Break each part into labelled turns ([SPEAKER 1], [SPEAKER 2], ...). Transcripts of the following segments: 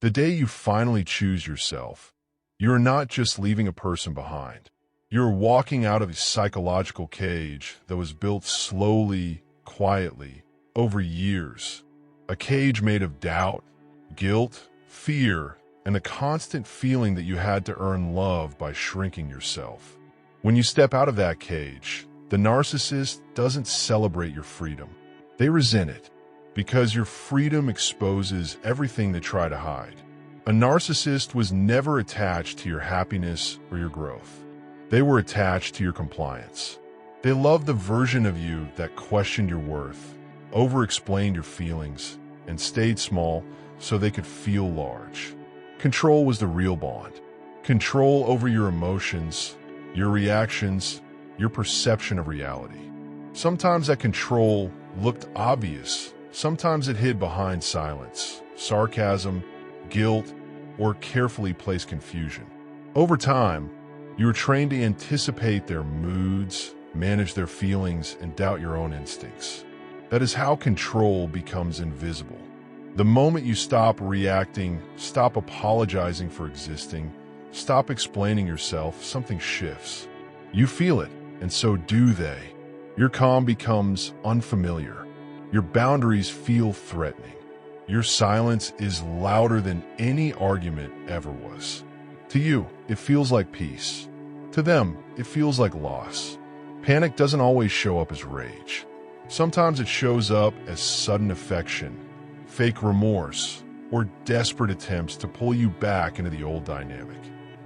[SPEAKER 1] The day you finally choose yourself, you're not just leaving a person behind. You're walking out of a psychological cage that was built slowly, quietly, over years. A cage made of doubt, guilt, fear, and a constant feeling that you had to earn love by shrinking yourself. When you step out of that cage, the narcissist doesn't celebrate your freedom. They resent it, because your freedom exposes everything they try to hide. A narcissist was never attached to your happiness or your growth. They were attached to your compliance. They loved the version of you that questioned your worth, over-explained your feelings, and stayed small so they could feel large. Control was the real bond. Control over your emotions, your reactions, your perception of reality. Sometimes that control looked obvious. Sometimes it hid behind silence, sarcasm, guilt, or carefully placed confusion. Over time, you were trained to anticipate their moods, manage their feelings, and doubt your own instincts. That is how control becomes invisible. The moment you stop reacting, stop apologizing for existing, stop explaining yourself, something shifts. You feel it, and so do they. Your calm becomes unfamiliar. Your boundaries feel threatening. Your silence is louder than any argument ever was. To you, it feels like peace. To them, it feels like loss. Panic doesn't always show up as rage. Sometimes it shows up as sudden affection, fake remorse, or desperate attempts to pull you back into the old dynamic.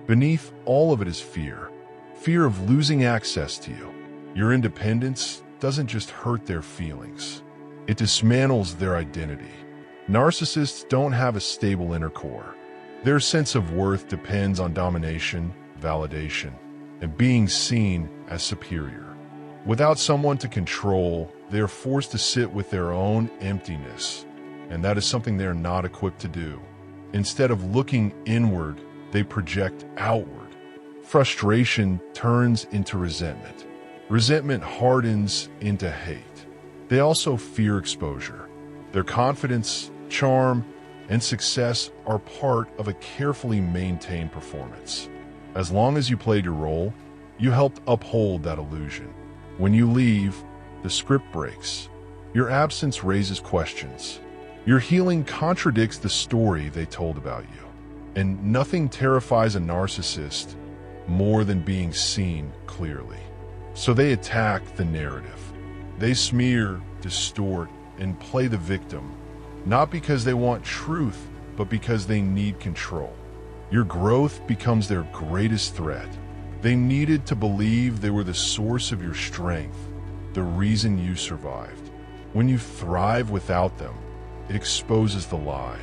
[SPEAKER 1] Beneath all of it is fear. Fear of losing access to you. Your independence doesn't just hurt their feelings. It dismantles their identity. Narcissists don't have a stable inner core. Their sense of worth depends on domination, validation, and being seen as superior. Without someone to control, they are forced to sit with their own emptiness, and that is something they are not equipped to do. Instead of looking inward, they project outward. Frustration turns into resentment. Resentment hardens into hate. They also fear exposure. Their confidence, charm, and success are part of a carefully maintained performance. As long as you played your role, you helped uphold that illusion. When you leave, the script breaks. Your absence raises questions. Your healing contradicts the story they told about you. And nothing terrifies a narcissist more than being seen clearly. So they attack the narrative. They smear, distort, and play the victim, not because they want truth, but because they need control. Your growth becomes their greatest threat. They needed to believe they were the source of your strength, the reason you survived. When you thrive without them, it exposes the lie.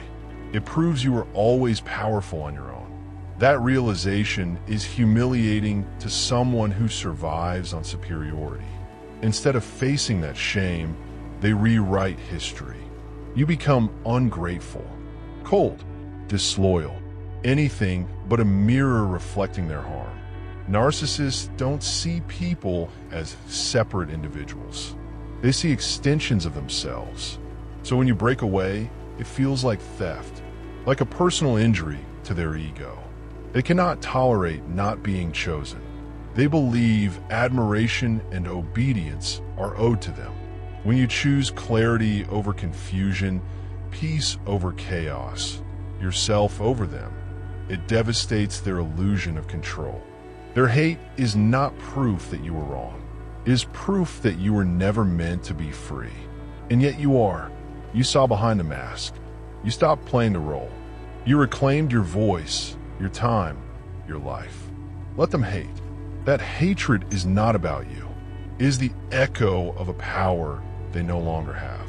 [SPEAKER 1] It proves you were always powerful on your own. That realization is humiliating to someone who survives on superiority. Instead of facing that shame, they rewrite history. You become ungrateful, cold, disloyal, anything but a mirror reflecting their harm. Narcissists don't see people as separate individuals. They see extensions of themselves. So when you break away, it feels like theft, like a personal injury to their ego. They cannot tolerate not being chosen. They believe admiration and obedience are owed to them. When you choose clarity over confusion, peace over chaos, yourself over them, it devastates their illusion of control. Their hate is not proof that you were wrong. It is proof that you were never meant to be free. And yet you are. You saw behind the mask. You stopped playing the role. You reclaimed your voice, your time, your life. Let them hate. That hatred is not about you. It is the echo of a power they no longer have.